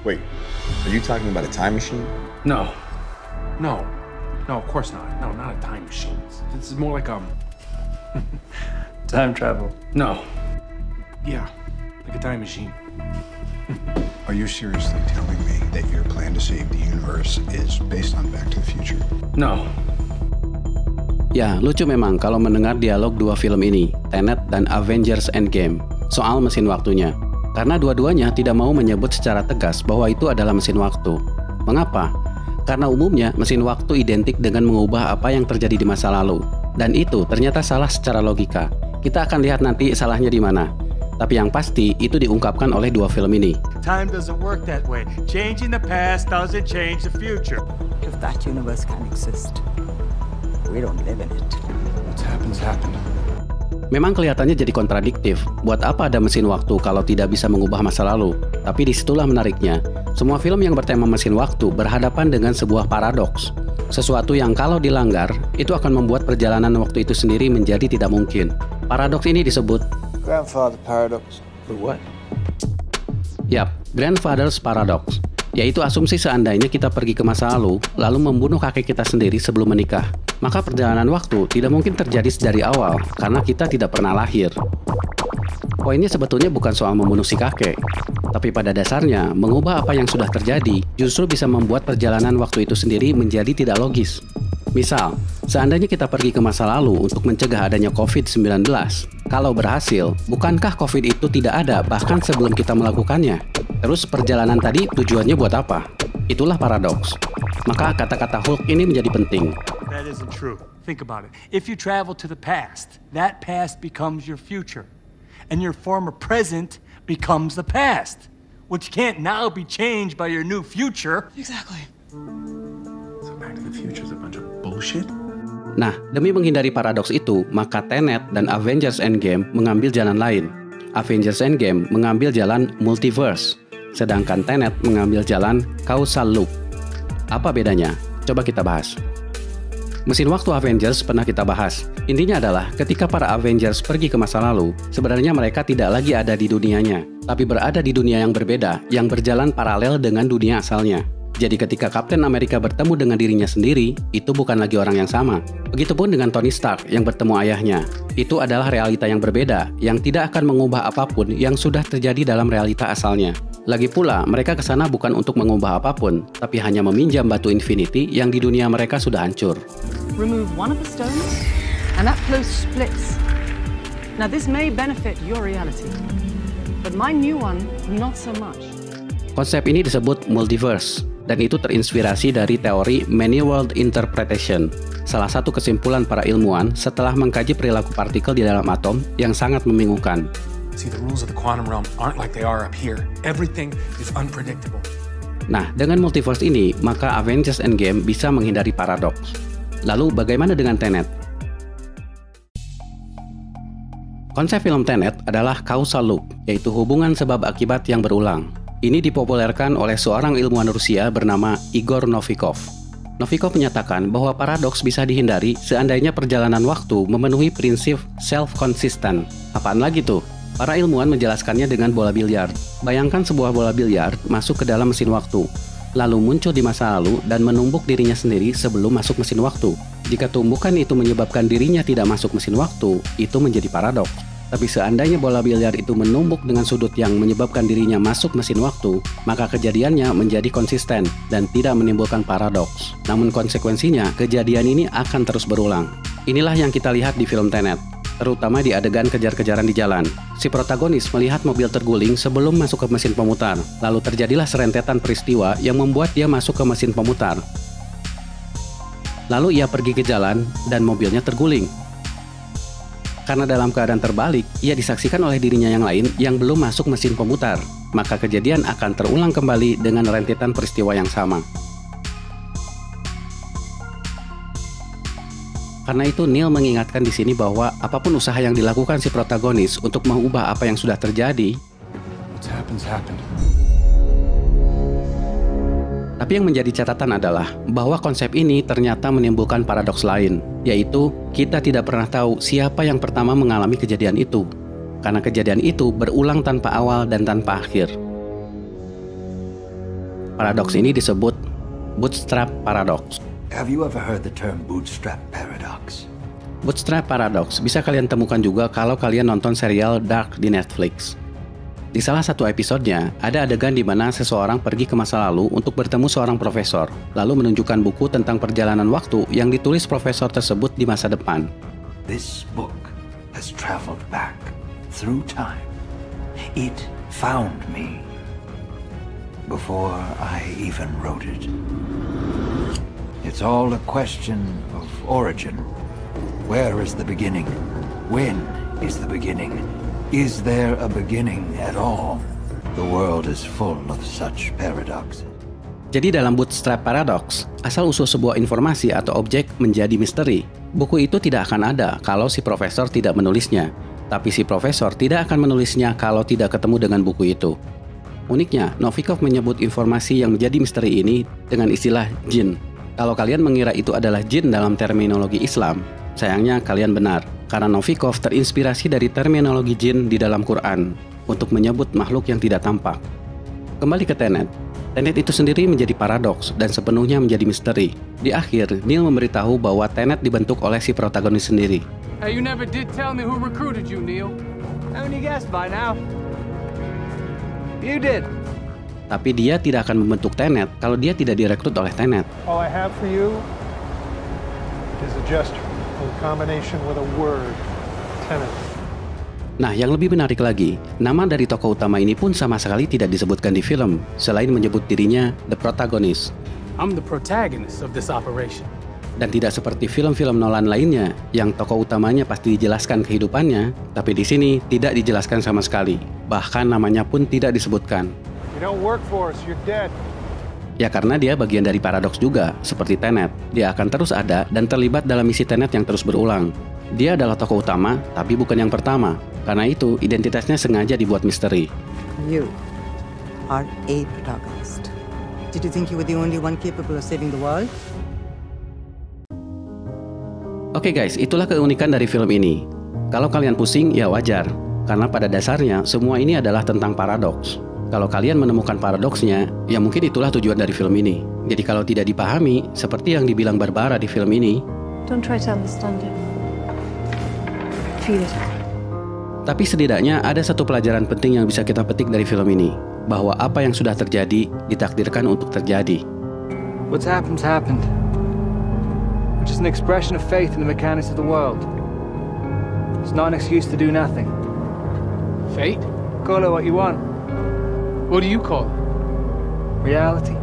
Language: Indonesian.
Wait, are you talking about a time machine? No, of course not. No, not a time machine. This is more like Time travel. No. Yeah, like a time machine. Are you seriously telling me that your plan to save the universe is based on Back to the Future? No. Ya, lucu memang kalau mendengar dialog dua film ini, Tenet dan Avengers Endgame, soal mesin waktunya. Karena dua-duanya tidak mau menyebut secara tegas bahwa itu adalah mesin waktu. Mengapa? Karena umumnya mesin waktu identik dengan mengubah apa yang terjadi di masa lalu. Dan itu ternyata salah secara logika. Kita akan lihat nanti salahnya di mana. Tapi yang pasti itu diungkapkan oleh dua film ini. Time doesn't work that way. Changing the past doesn't change the future. If that universe can exist, we don't live in it. What happens happened. Memang kelihatannya jadi kontradiktif. Buat apa ada mesin waktu kalau tidak bisa mengubah masa lalu? Tapi disitulah menariknya. Semua film yang bertema mesin waktu berhadapan dengan sebuah paradoks. Sesuatu yang kalau dilanggar, itu akan membuat perjalanan waktu itu sendiri menjadi tidak mungkin. Paradoks ini disebut Grandfather paradox. What? Yap, Grandfather's Paradox, yaitu asumsi seandainya kita pergi ke masa lalu membunuh kakek kita sendiri sebelum menikah, maka perjalanan waktu tidak mungkin terjadi dari awal karena kita tidak pernah lahir. Poinnya sebetulnya bukan soal membunuh si kakek, tapi pada dasarnya mengubah apa yang sudah terjadi justru bisa membuat perjalanan waktu itu sendiri menjadi tidak logis. Misal, seandainya kita pergi ke masa lalu untuk mencegah adanya COVID-19, kalau berhasil, bukankah COVID itu tidak ada bahkan sebelum kita melakukannya? Terus perjalanan tadi tujuannya buat apa? Itulah paradoks. Maka kata-kata Hulk ini menjadi penting. That isn't true. Think about it. If you travel to the past, that past becomes your future. And your former present becomes the past, which can't now be changed by your new future. Exactly. So Back to the Future is a bunch of bullshit? Nah, demi menghindari paradoks itu, maka Tenet dan Avengers Endgame mengambil jalan lain. Avengers Endgame mengambil jalan multiverse, sedangkan Tenet mengambil jalan causal loop. Apa bedanya? Coba kita bahas. Mesin waktu Avengers pernah kita bahas. Intinya adalah ketika para Avengers pergi ke masa lalu, sebenarnya mereka tidak lagi ada di dunianya, tapi berada di dunia yang berbeda, yang berjalan paralel dengan dunia asalnya. Jadi ketika Captain America bertemu dengan dirinya sendiri, itu bukan lagi orang yang sama. Begitupun dengan Tony Stark yang bertemu ayahnya. Itu adalah realita yang berbeda, yang tidak akan mengubah apapun yang sudah terjadi dalam realita asalnya. Lagi pula, mereka kesana bukan untuk mengubah apapun, tapi hanya meminjam batu Infinity yang di dunia mereka sudah hancur. Remove one of the stones, and that close splits. Now this may benefit your reality, but my new one, not so much. Konsep ini disebut multiverse, dan itu terinspirasi dari teori Many World Interpretation, salah satu kesimpulan para ilmuwan setelah mengkaji perilaku partikel di dalam atom yang sangat membingungkan. See, the rules of the quantum realm aren't like they are up here. Everything is unpredictable. Nah, dengan multiverse ini, maka Avengers Endgame bisa menghindari paradoks. Lalu bagaimana dengan Tenet? Konsep film Tenet adalah causal loop, yaitu hubungan sebab akibat yang berulang. Ini dipopulerkan oleh seorang ilmuwan Rusia bernama Igor Novikov. Novikov menyatakan bahwa paradoks bisa dihindari seandainya perjalanan waktu memenuhi prinsip self-consistent. Apaan lagi tuh? Para ilmuwan menjelaskannya dengan bola biliar. Bayangkan sebuah bola biliar masuk ke dalam mesin waktu, lalu muncul di masa lalu dan menumbuk dirinya sendiri sebelum masuk mesin waktu. Jika tumbukan itu menyebabkan dirinya tidak masuk mesin waktu, itu menjadi paradoks. Tapi seandainya bola biliar itu menumbuk dengan sudut yang menyebabkan dirinya masuk mesin waktu, maka kejadiannya menjadi konsisten dan tidak menimbulkan paradoks. Namun konsekuensinya, kejadian ini akan terus berulang. Inilah yang kita lihat di film Tenet, terutama di adegan kejar-kejaran di jalan. Si protagonis melihat mobil terguling sebelum masuk ke mesin pemutar. Lalu terjadilah serentetan peristiwa yang membuat dia masuk ke mesin pemutar. Lalu ia pergi ke jalan dan mobilnya terguling. Karena dalam keadaan terbalik, ia disaksikan oleh dirinya yang lain yang belum masuk mesin pemutar. Maka kejadian akan terulang kembali dengan rentetan peristiwa yang sama. Karena itu Neil mengingatkan di sini bahwa apapun usaha yang dilakukan si protagonis untuk mengubah apa yang sudah terjadi, tapi yang menjadi catatan adalah bahwa konsep ini ternyata menimbulkan paradoks lain, yaitu kita tidak pernah tahu siapa yang pertama mengalami kejadian itu, karena kejadian itu berulang tanpa awal dan tanpa akhir. Paradoks ini disebut bootstrap paradox. Have you ever heard the term bootstrap paradox? Bootstrap paradox bisa kalian temukan juga kalau kalian nonton serial Dark di Netflix. Di salah satu episodenya, ada adegan di mana seseorang pergi ke masa lalu untuk bertemu seorang profesor, lalu menunjukkan buku tentang perjalanan waktu yang ditulis profesor tersebut di masa depan. This book has traveled back through time. It found me before I even wrote it. It's all a question of origin. Where is the beginning? When is the beginning? Is there a beginning at all? The world is full of such paradoxes. Jadi dalam bootstrap paradox, asal-usul sebuah informasi atau objek menjadi misteri. Buku itu tidak akan ada kalau si profesor tidak menulisnya. Tapi si profesor tidak akan menulisnya kalau tidak ketemu dengan buku itu. Uniknya, Novikov menyebut informasi yang menjadi misteri ini dengan istilah jin. Kalau kalian mengira itu adalah jin dalam terminologi Islam, sayangnya kalian benar. Karena Novikov terinspirasi dari terminologi jin di dalam Quran untuk menyebut makhluk yang tidak tampak. Kembali ke Tenet. Tenet itu sendiri menjadi paradoks dan sepenuhnya menjadi misteri. Di akhir, Neil memberitahu bahwa Tenet dibentuk oleh si protagonis sendiri. Hey, you never did tell me who recruited you, Neil. Haven't you guessed by now? You did. Tapi dia tidak akan membentuk Tenet kalau dia tidak direkrut oleh Tenet. All I have for you is a gesture. In combination with a word, Tenet. Nah, yang lebih menarik lagi, nama dari tokoh utama ini pun sama sekali tidak disebutkan di film, selain menyebut dirinya the protagonist. I'm the protagonist of this operation. Dan tidak seperti film-film Nolan lainnya, yang tokoh utamanya pasti dijelaskan kehidupannya, tapi di sini tidak dijelaskan sama sekali. Bahkan namanya pun tidak disebutkan. You don't work for us, you're dead. Ya karena dia bagian dari paradoks juga, seperti Tenet. Dia akan terus ada dan terlibat dalam misi Tenet yang terus berulang. Dia adalah tokoh utama, tapi bukan yang pertama. Karena itu, identitasnya sengaja dibuat misteri. You are a protagonist. Did you think you were the only one capable of saving the world? Oke guys, itulah keunikan dari film ini. Kalau kalian pusing, ya wajar. Karena pada dasarnya, semua ini adalah tentang paradoks. Kalau kalian menemukan paradoksnya, ya mungkin itulah tujuan dari film ini. Jadi kalau tidak dipahami, seperti yang dibilang Barbara di film ini, don't try to understand it. Feel it. Tapi setidaknya ada satu pelajaran penting yang bisa kita petik dari film ini, bahwa apa yang sudah terjadi ditakdirkan untuk terjadi. What's happened's happened. Which is an expression of faith in the mechanics of the world. It's not an excuse to do nothing. Fate? Call it what you want. What do you call it? Reality.